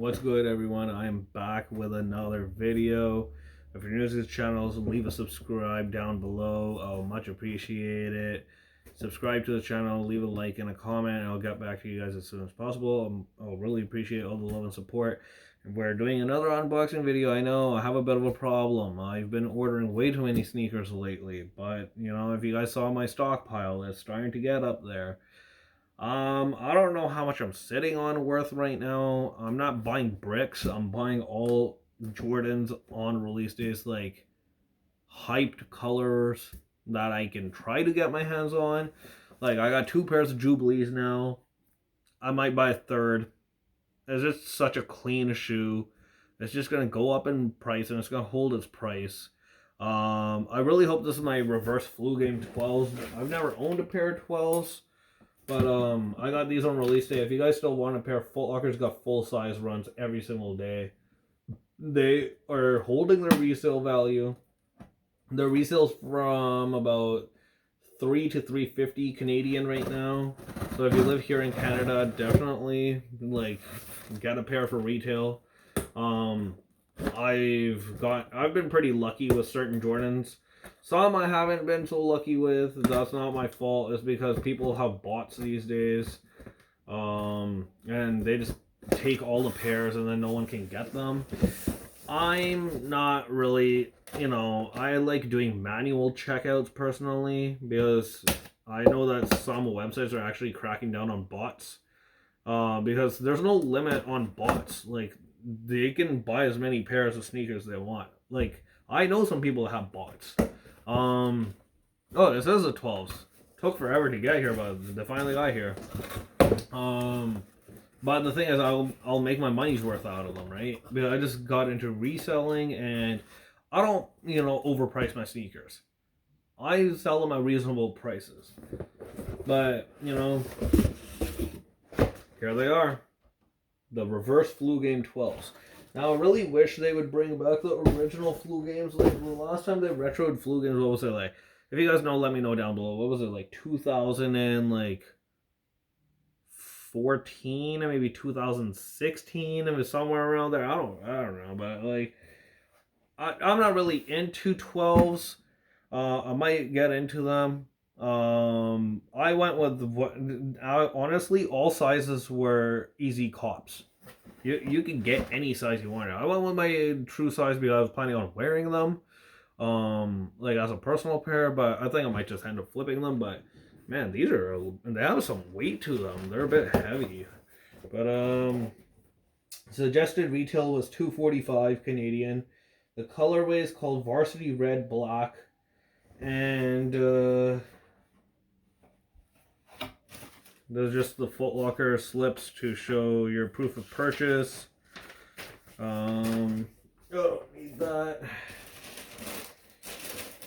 What's good, everyone? I am back with another video. If you're new to this channel, leave a subscribe down below. I'll much appreciate it. Subscribe to the channel, leave a like and a comment, and I'll get back to you guys as soon as possible. I'll really appreciate all the love and support. And we're doing another unboxing video. I know I have a bit of a problem. I've been ordering way too many sneakers lately, but if you guys saw my stockpile, it's starting to get up there. I don't know how much I'm sitting on worth right now. I'm not buying bricks. I'm buying all Jordans on release days, like hyped colors that I can try to get my hands on. Like, I got 2 pairs of Jubilees now. I might buy a third. It's just such a clean shoe. It's just gonna go up in price and it's gonna hold its price. I really hope this is my reverse flu game 12s. I've never owned a pair of 12s. But I got these on release day. If you guys still want a pair, Foot Locker's got full size runs every single day. They are holding their resale value. Their resale's from about 3 to 350 Canadian right now. So if you live here in Canada, definitely get a pair for retail. I've been pretty lucky with certain Jordans. Some I haven't been so lucky with. That's not my fault. It's because people have bots these days. And they just take all the pairs and then no one can get them. I'm not really, I like doing manual checkouts personally because I know that some websites are actually cracking down on bots. Because there's no limit on bots. Like, they can buy as many pairs of sneakers they want. Like, I know some people that have bots. Oh, this is a 12s. Took forever to get here, but they finally got here. But the thing is, I'll make my money's worth out of them, right? Because I just got into reselling, and I don't, overprice my sneakers. I sell them at reasonable prices. But, here they are. The reverse flu game 12s. Now, I really wish they would bring back the original flu games. Like, the last time they retroed flu games, what was it like? If you guys know, let me know down below. What was it, like 2014 or maybe 2016? It was somewhere around there. I don't know, but like, I'm not really into 12s. I might get into them. I went with honestly, all sizes were easy cops. You can get any size you want. I went with my true size because I was planning on wearing them, like as a personal pair. But I think I might just end up flipping them. But man, they have some weight to them. They're a bit heavy. But suggested retail was $245 Canadian. The colorway is called Varsity Red Black, and there's just the Foot Locker slips to show your proof of purchase. Oh, don't need that.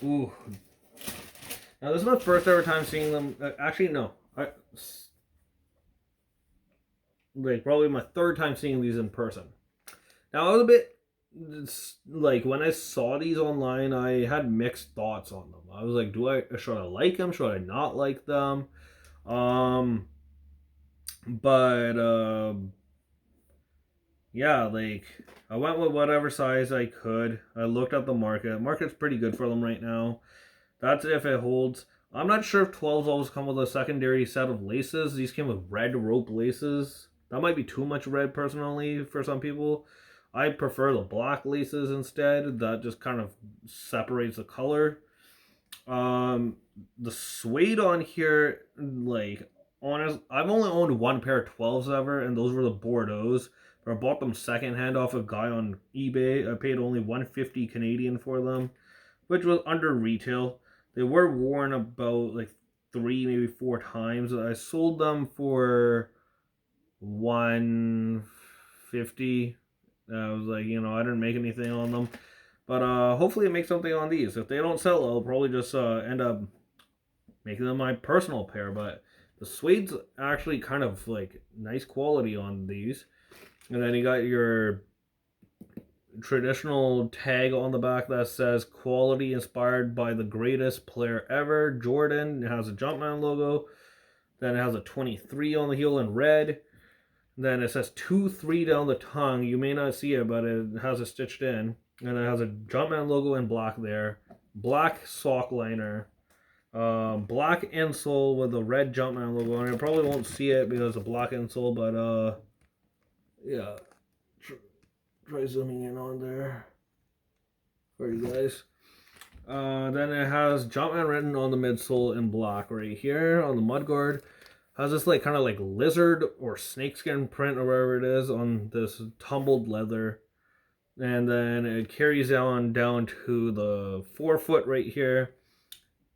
Ooh. Now this is my first ever time seeing them. Actually, no. Probably my third time seeing these in person. Now I was a bit, when I saw these online, I had mixed thoughts on them. I was like, should I like them? Should I not like them? Yeah, I went with whatever size I could. I looked at the market. Market's pretty good for them right now. That's if it holds. I'm not sure if 12s always come with a secondary set of laces. These came with red rope laces. That might be too much red personally for some people. I prefer the black laces instead. That just kind of separates the color. The suede on here, I've only owned 1 pair of 12s ever, and those were the Bordeaux's. But I bought them secondhand off a guy on eBay. I paid only $150 Canadian for them, which was under retail. They were worn about 3, maybe 4 times. I sold them for $150. I was like, I didn't make anything on them. But hopefully I make something on these. If they don't sell, I'll probably just end up making them my personal pair. But the suede's actually kind of nice quality on these. And then you got your traditional tag on the back that says quality inspired by the greatest player ever, Jordan. It has a Jumpman logo. Then it has a 23 on the heel in red. Then it says 2-3 down the tongue. You may not see it, but it has it stitched in. And it has a Jumpman logo in black there. Black sock liner. Black insole with the red Jumpman logo on it. I probably won't see it because of black insole, but yeah. Try zooming in on there for you guys. Then it has Jumpman written on the midsole in black right here on the mudguard. Has this like kind of like lizard or snakeskin print or whatever it is on this tumbled leather. And then it carries on down to the forefoot right here.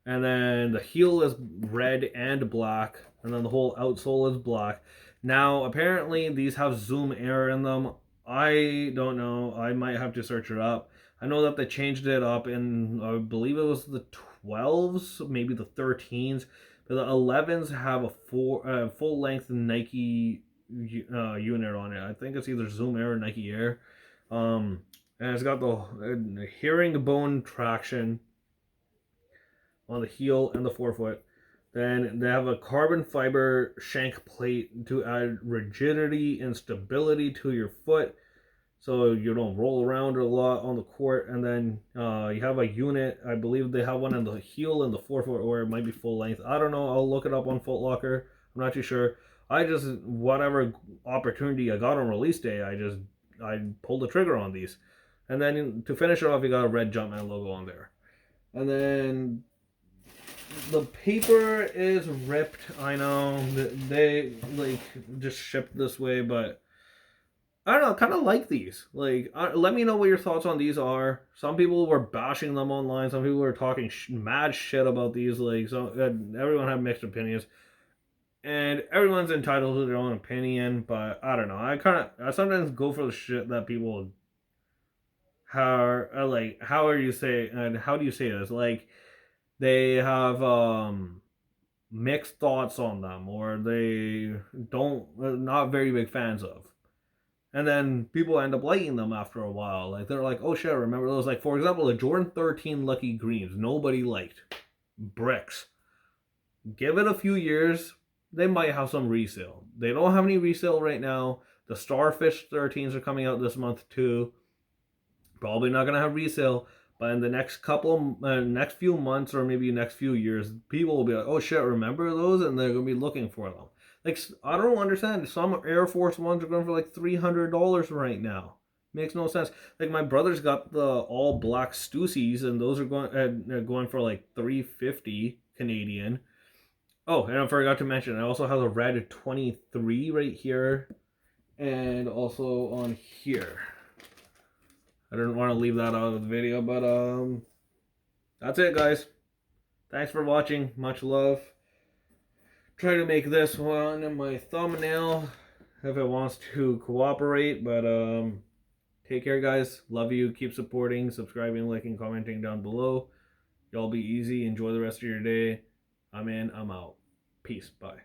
And then the heel is red and black. And then the whole outsole is black. Now, apparently these have Zoom Air in them. I don't know. I might have to search it up. I know that they changed it up in, I believe it was the 12s, maybe the 13s. But the 11s have a full-length Nike unit on it. I think it's either Zoom Air or Nike Air. And it's got the herringbone traction on the heel and the forefoot. Then they have a carbon fiber shank plate to add rigidity and stability to your foot so you don't roll around a lot on the court. And then you have a unit, I believe they have one in the heel and the forefoot, or it might be full length. I don't know, I'll look it up on Foot Locker. I'm not too sure. I just, whatever opportunity I got on release day, I pulled the trigger on these. And then to finish it off, you got a red Jumpman logo on there. And then the paper is ripped. I know they like just shipped this way, but I don't know. Kind of like these. Like, let me know what your thoughts on these are. Some people were bashing them online. Some people were talking mad shit about these. Like, so everyone had mixed opinions, and everyone's entitled to their own opinion. But I don't know. I sometimes go for the shit that people how do you say this? Like, they have mixed thoughts on them, or they not very big fans of. And then people end up liking them after a while. Like, they're like, oh shit, remember those? Like, for example, the Jordan 13 Lucky Greens, nobody liked. Bricks. Give it a few years, they might have some resale. They don't have any resale right now. The Starfish 13s are coming out this month too. Probably not gonna have resale, but in the next next few months, or maybe next few years, people will be like, oh shit, remember those? And they're gonna be looking for them. Like, I don't understand. Some Air Force Ones are going for like $300 right now. Makes no sense. Like, my brother's got the all black Stussies, and those are going for like $350 Canadian. Oh, and I forgot to mention, I also have a red 23 right here, and also on here. I didn't want to leave that out of the video, but that's it, guys. Thanks for watching. Much love. Try to make this one my thumbnail if it wants to cooperate, but take care, guys. Love you. Keep supporting, subscribing, liking, commenting down below. Y'all be easy. Enjoy the rest of your day. I'm in. I'm out. Peace. Bye.